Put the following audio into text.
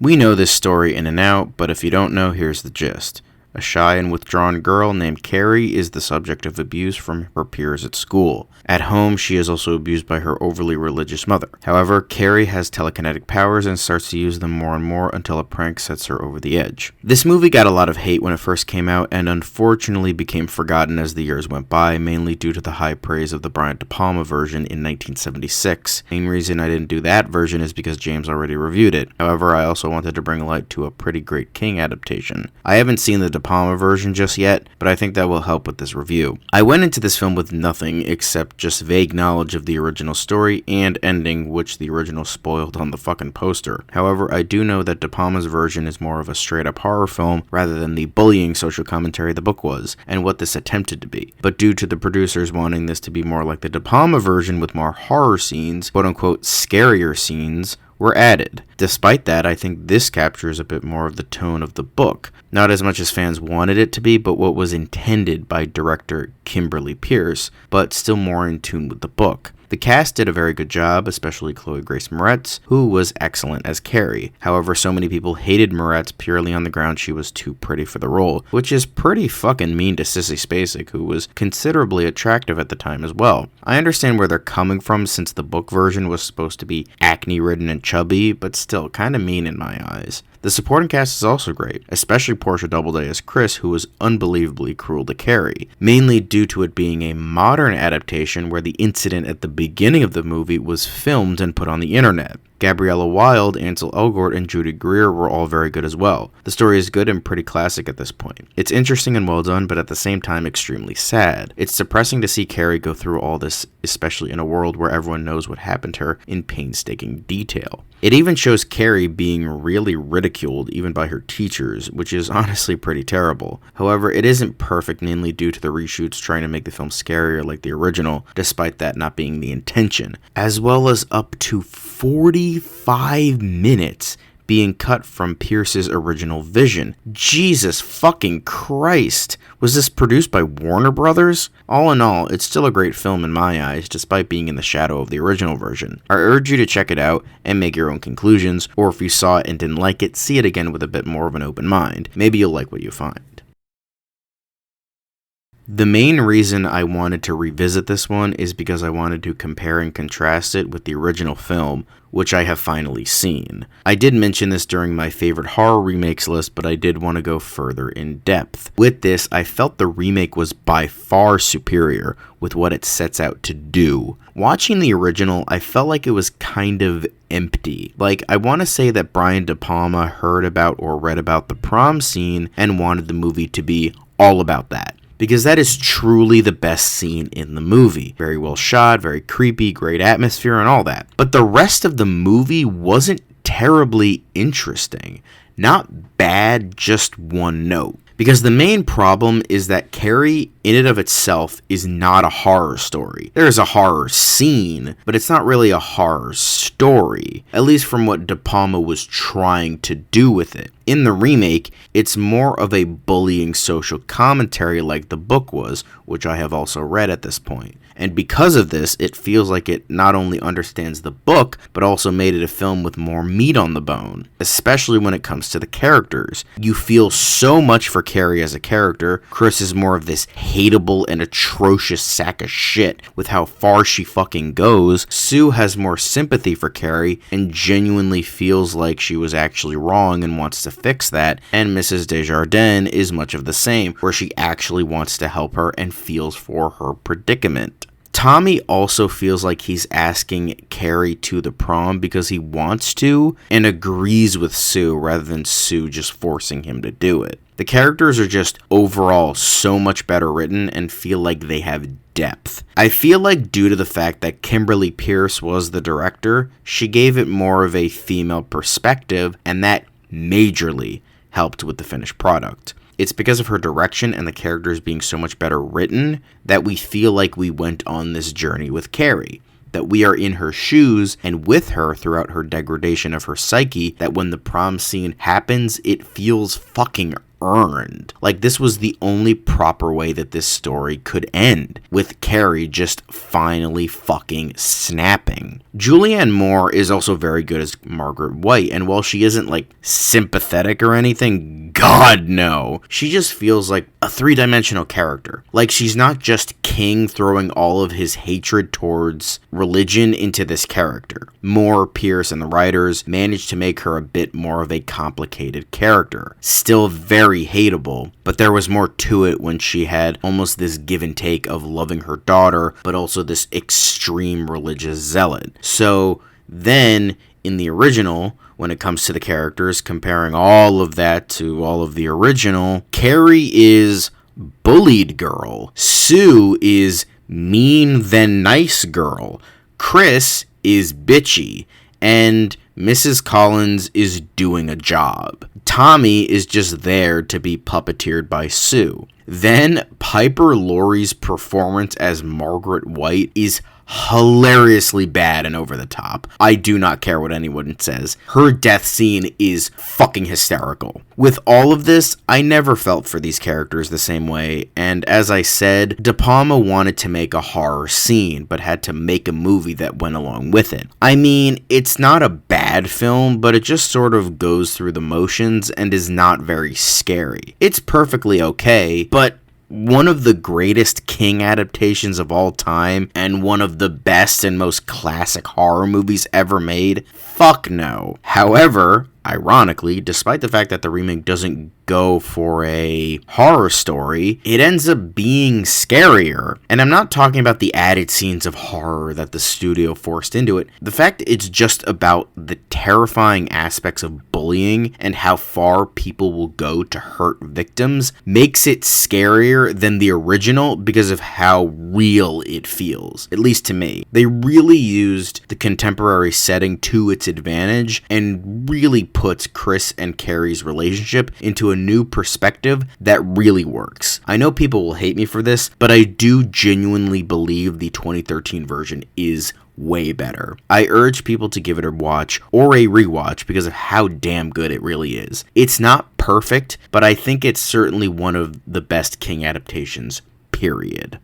We know this story in and out, but if you don't know, here's the gist. A shy and withdrawn girl named Carrie is the subject of abuse from her peers at school. At home, she is also abused by her overly religious mother. However, Carrie has telekinetic powers and starts to use them more and more until a prank sets her over the edge. This movie got a lot of hate when it first came out and unfortunately became forgotten as the years went by, mainly due to the high praise of the Brian De Palma version in 1976. The main reason I didn't do that version is because James already reviewed it. However, I also wanted to bring light to a Pretty Great King adaptation. I haven't seen the De Palma version just yet, but I think that will help with this review. I went into this film with nothing except just vague knowledge of the original story and ending, which the original spoiled on the fucking poster. However, I do know that De Palma's version is more of a straight up horror film rather than the bullying social commentary the book was, and what this attempted to be. But due to the producers wanting this to be more like the De Palma version with more horror scenes, quote unquote scarier scenes, were added. Despite that, I think this captures a bit more of the tone of the book. Not as much as fans wanted it to be, but what was intended by director Kimberly Peirce, but still more in tune with the book. The cast did a very good job, especially Chloe Grace Moretz, who was excellent as Carrie. However, so many people hated Moretz purely on the ground she was too pretty for the role, which is pretty fucking mean to Sissy Spacek, who was considerably attractive at the time as well. I understand where they're coming from since the book version was supposed to be acne-ridden and chubby, but still kinda mean in my eyes. The supporting cast is also great, especially Portia Doubleday as Chris, who was unbelievably cruel to Carrie, mainly due to it being a modern adaptation where the incident at the beginning of the movie was filmed and put on the internet. Gabriella Wilde, Ansel Elgort, and Judy Greer were all very good as well. The story is good and pretty classic at this point. It's interesting and well done, but at the same time extremely sad. It's depressing to see Carrie go through all this, especially in a world where everyone knows what happened to her in painstaking detail. It even shows Carrie being really ridiculed even by her teachers, which is honestly pretty terrible. However, it isn't perfect, mainly due to the reshoots trying to make the film scarier like the original, despite that not being the intention, as well as up to 45 minutes being cut from Peirce's original vision. Jesus fucking Christ! Was this produced by Warner Brothers? All in all, it's still a great film in my eyes, despite being in the shadow of the original version. I urge you to check it out and make your own conclusions, or if you saw it and didn't like it, see it again with a bit more of an open mind. Maybe you'll like what you find. The main reason I wanted to revisit this one is because I wanted to compare and contrast it with the original film, which I have finally seen. I did mention this during my favorite horror remakes list, but I did want to go further in depth. With this, I felt the remake was by far superior with what it sets out to do. Watching the original, I felt like it was kind of empty. Like, I want to say that Brian De Palma heard about or read about the prom scene and wanted the movie to be all about that, because that is truly the best scene in the movie. Very well shot, very creepy, great atmosphere, and all that. But the rest of the movie wasn't terribly interesting. Not bad, just one note. Because the main problem is that Carrie, in and of itself, is not a horror story. There is a horror scene, but it's not really a horror story, at least from what De Palma was trying to do with it. In the remake, it's more of a bullying social commentary like the book was, which I have also read at this point. And because of this, it feels like it not only understands the book, but also made it a film with more meat on the bone, especially when it comes to the characters. You feel so much for Carrie as a character. Chris is more of this hateable and atrocious sack of shit with how far she fucking goes. Sue has more sympathy for Carrie and genuinely feels like she was actually wrong and wants to fix that. And Mrs. Desjardins is much of the same, where she actually wants to help her and feels for her predicament. Tommy also feels like he's asking Carrie to the prom because he wants to and agrees with Sue rather than Sue just forcing him to do it. The characters are just overall so much better written and feel like they have depth. I feel like due to the fact that Kimberly Peirce was the director, she gave it more of a female perspective, and that majorly helped with the finished product. It's because of her direction and the characters being so much better written that we feel like we went on this journey with Carrie, that we are in her shoes and with her throughout her degradation of her psyche, that when the prom scene happens, it feels fucking earned. Like, this was the only proper way that this story could end, with Carrie just finally fucking snapping. Julianne Moore is also very good as Margaret White, and while she isn't, like, sympathetic or anything, God no, she just feels like a three-dimensional character. Like, she's not just King throwing all of his hatred towards religion into this character. Moore, Pierce, and the writers managed to make her a bit more of a complicated character. Still very hateable, but there was more to it when she had almost this give and take of loving her daughter, but also this extreme religious zealot. So then, in the original, when it comes to the characters, comparing all of that to all of the original, Carrie is bullied girl. Sue is mean then nice girl. Chris is bitchy. And Mrs. Collins is doing a job. Tommy is just there to be puppeteered by Sue. Then Piper Laurie's performance as Margaret White is hilariously bad and over the top. I do not care what anyone says. Her death scene is fucking hysterical. With all of this, I never felt for these characters the same way, and as I said, De Palma wanted to make a horror scene, but had to make a movie that went along with it. I mean, it's not a bad film, but it just sort of goes through the motions and is not very scary. It's perfectly okay, but one of the greatest King adaptations of all time, and one of the best and most classic horror movies ever made? Fuck no. However, ironically, despite the fact that the remake doesn't go for a horror story, it ends up being scarier. And I'm not talking about the added scenes of horror that the studio forced into it. The fact it's just about the terrifying aspects of bullying and how far people will go to hurt victims makes it scarier than the original because of how real it feels, at least to me. They really used the contemporary setting to its advantage and really puts Chris and Carrie's relationship into a new perspective that really works. I know people will hate me for this, but I do genuinely believe the 2013 version is way better. I urge people to give it a watch or a rewatch because of how damn good it really is. It's not perfect, but I think it's certainly one of the best King adaptations, period.